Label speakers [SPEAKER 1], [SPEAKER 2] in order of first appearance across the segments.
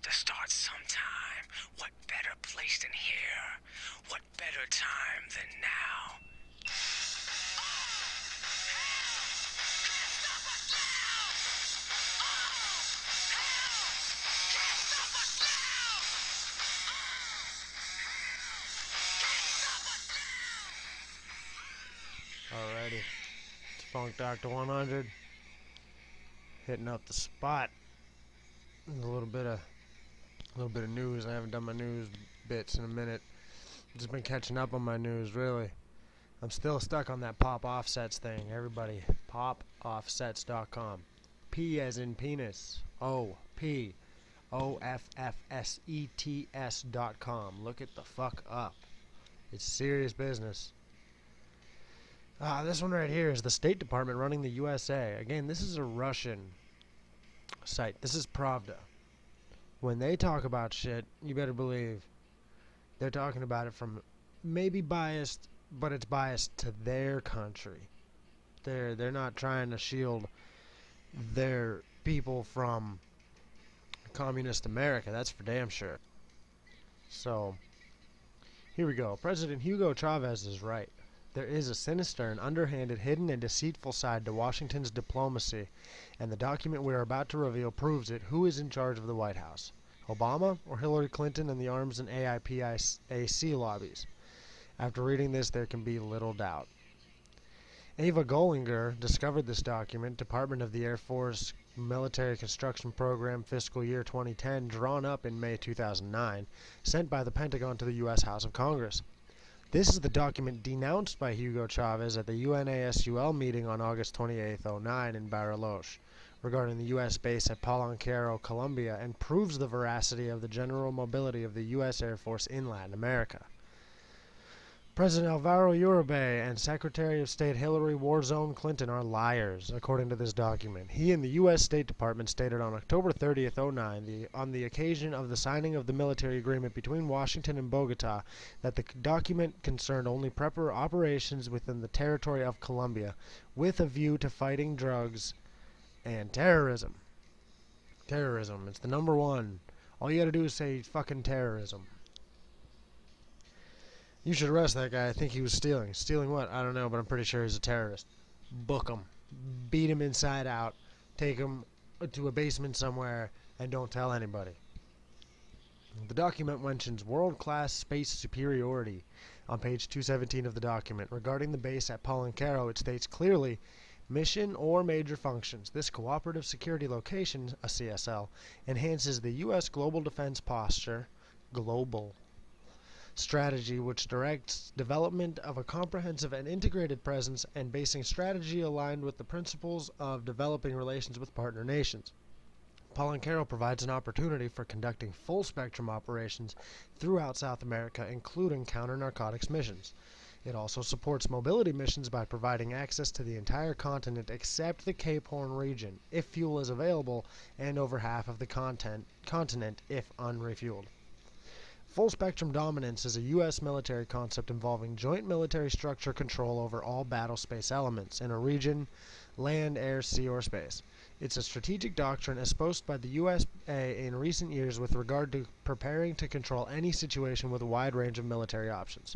[SPEAKER 1] to start sometime. What better place than here? What better time than now?
[SPEAKER 2] Alrighty, it's Funk Doctor 100 hitting up the spot. A little bit of news. I haven't done my news bits in a minute. Just been catching up on my news, really. I'm still stuck on that pop offsets thing. Everybody, popoffsets.com. P as in penis. OPOFFSETS.com. Look it the fuck up. It's serious business. This one right here is the State Department running the USA. Again, this is a Russian site. This is Pravda. When they talk about shit, you better believe they're talking about it from maybe biased, but it's biased to their country. They're not trying to shield their people from communist America. That's for damn sure. So, here we go. President Hugo Chavez is right. There is a sinister and underhanded, hidden and deceitful side to Washington's diplomacy, and the document we are about to reveal proves it. Who is in charge of the White House? Obama or Hillary Clinton and the arms and AIPAC lobbies? After reading this, there can be little doubt. Ava Gollinger discovered this document, Department of the Air Force Military Construction Program, fiscal year 2010, drawn up in May 2009, sent by the Pentagon to the U.S. House of Congress. This is the document denounced by Hugo Chavez at the UNASUL meeting on August 28, 2009 in Bariloche regarding the U.S. base at Palenquero, Colombia, and proves the veracity of the general mobility of the U.S. Air Force in Latin America. President Alvaro Uribe and Secretary of State Hillary Warzone Clinton are liars, according to this document. He and the U.S. State Department stated on October 30, 2009, on the occasion of the signing of the military agreement between Washington and Bogota, that the document concerned only prepper operations within the territory of Colombia, with a view to fighting drugs and terrorism. Terrorism. It's the number one. All you gotta do is say fucking terrorism. You should arrest that guy. I think he was stealing. Stealing what? I don't know, but I'm pretty sure he's a terrorist. Book him. Beat him inside out. Take him to a basement somewhere and don't tell anybody. The document mentions world-class space superiority on page 217 of the document. Regarding the base at Palenquero, it states clearly, mission or major functions. This cooperative security location, a CSL, enhances the U.S. global defense posture, global strategy, which directs development of a comprehensive and integrated presence and basing strategy aligned with the principles of developing relations with partner nations. Palenquero provides an opportunity for conducting full-spectrum operations throughout South America, including counter-narcotics missions. It also supports mobility missions by providing access to the entire continent except the Cape Horn region, if fuel is available, and over half of the continent if unrefueled. Full-spectrum dominance is a U.S. military concept involving joint military structure control over all battle space elements in a region, land, air, sea, or space. It's a strategic doctrine espoused by the USA in recent years with regard to preparing to control any situation with a wide range of military options.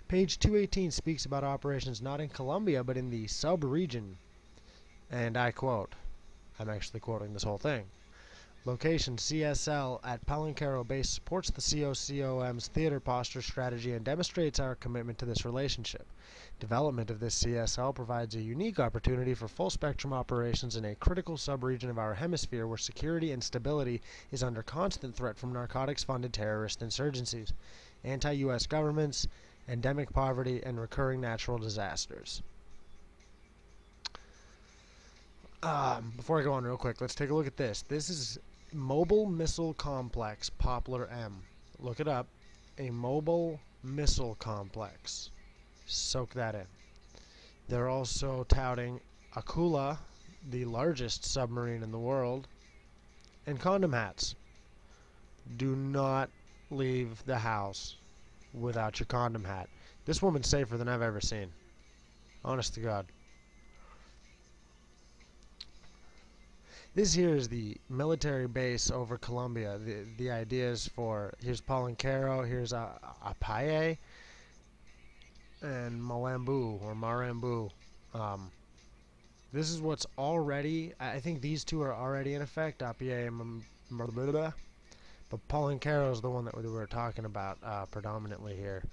[SPEAKER 2] Page 218 speaks about operations not in Colombia but in the sub-region, and I quote, I'm actually quoting this whole thing. Location CSL at Palenquero Base supports the COCOM's theater posture strategy and demonstrates our commitment to this relationship. Development of this CSL provides a unique opportunity for full-spectrum operations in a critical sub-region of our hemisphere where security and stability is under constant threat from narcotics-funded terrorist insurgencies, anti-U.S. governments, endemic poverty, and recurring natural disasters. Before I go on real quick, let's take a look at this. This is Mobile Missile Complex, Poplar M. Look it up. A mobile missile complex. Soak that in. They're also touting Akula, the largest submarine in the world, and condom hats. Do not leave the house without your condom hat. This woman's safer than I've ever seen. Honest to God. This here is the military base over Colombia. The ideas for, here's Palancaro, here's Apaye, and Malambu or Marambu. Um, this is what's already. I think these two are already in effect. Apaye and but Palancaro is the one that we were talking about predominantly here.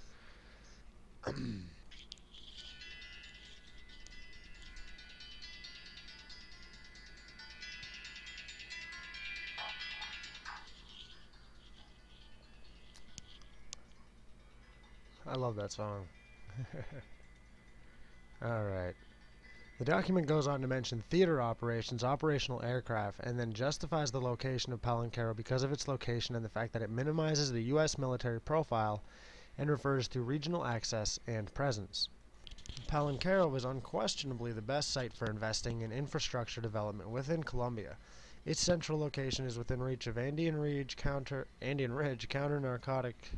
[SPEAKER 2] I love that song. Alright. The document goes on to mention theater operations, operational aircraft, and then justifies the location of Palancaro because of its location and the fact that it minimizes the U.S. military profile and refers to regional access and presence. Palancaro is unquestionably the best site for investing in infrastructure development within Colombia. Its central location is within reach of Andean Ridge counter-narcotic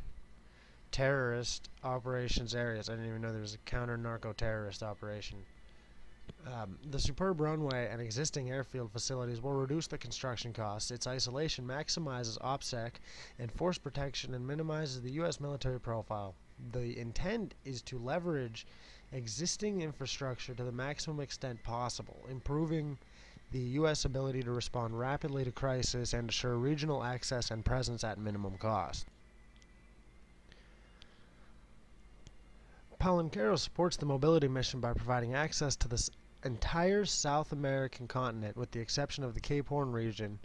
[SPEAKER 2] terrorist operations areas. I didn't even know there was a counter-narco-terrorist operation. The superb runway and existing airfield facilities will reduce the construction costs. Its isolation maximizes OPSEC and force protection and minimizes the U.S. military profile. The intent is to leverage existing infrastructure to the maximum extent possible, improving the U.S. ability to respond rapidly to crisis and assure regional access and presence at minimum cost. Palancaro supports the mobility mission by providing access to the entire South American continent with the exception of the Cape Horn region.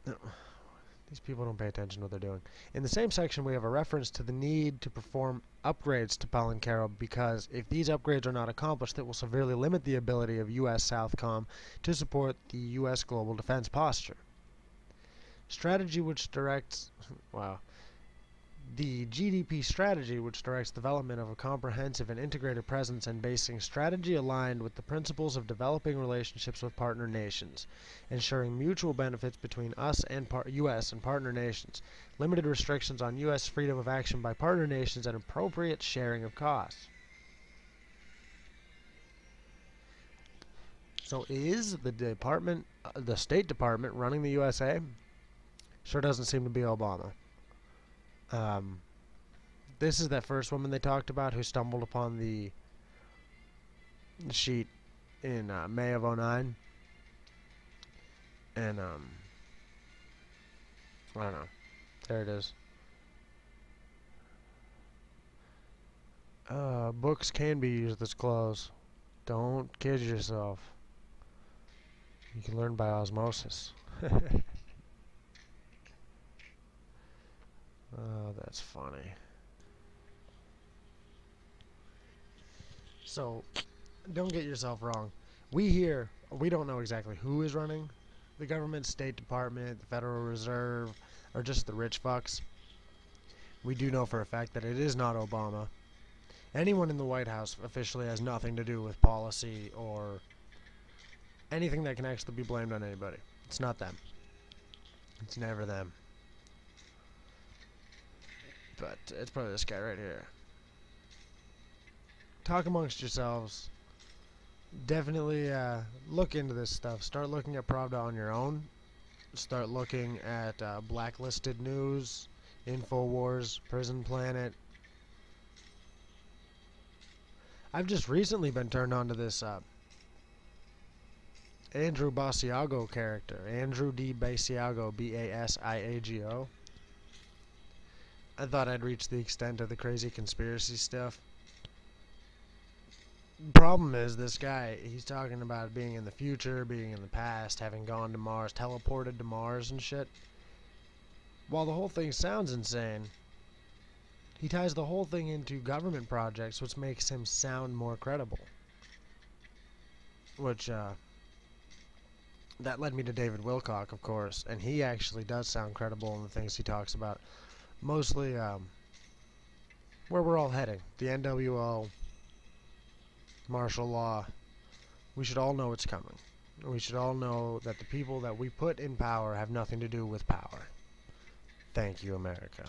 [SPEAKER 2] These people don't pay attention to what they're doing. In the same section, we have a reference to the need to perform upgrades to Palancaro because if these upgrades are not accomplished, it will severely limit the ability of U.S. Southcom to support the U.S. global defense posture. Strategy which directs... wow. The GDP strategy, which directs development of a comprehensive and integrated presence and basing strategy aligned with the principles of developing relationships with partner nations, ensuring mutual benefits between us and U.S. and partner nations, limited restrictions on U.S. freedom of action by partner nations, and appropriate sharing of costs. So is the State Department running the USA? Sure doesn't seem to be Obama. This is that first woman they talked about who stumbled upon the sheet in May of '09. And, I don't know. There it is. Books can be used as clothes. Don't kid yourself. You can learn by osmosis. Oh, that's funny. So, don't get yourself wrong. We don't know exactly who is running the government, State Department, the Federal Reserve, or just the rich fucks. We do know for a fact that it is not Obama. Anyone in the White House officially has nothing to do with policy or anything that can actually be blamed on anybody. It's not them. It's never them. But it's probably this guy right here. Talk amongst yourselves. Definitely look into this stuff. Start looking at Pravda on your own. Start looking at Blacklisted News, InfoWars, Prison Planet. I've just recently been turned on to this Andrew Basiago character. Andrew D. Basiago, B-A-S-I-A-G-O. I thought I'd reached the extent of the crazy conspiracy stuff. Problem is, this guy, he's talking about being in the future, being in the past, having gone to Mars, teleported to Mars and shit. While the whole thing sounds insane, he ties the whole thing into government projects, which makes him sound more credible. Which, that led me to David Wilcock, of course, and he actually does sound credible in the things he talks about. Mostly, where we're all heading. The NWO, martial law. We should all know it's coming. We should all know that the people that we put in power have nothing to do with power. Thank you, America.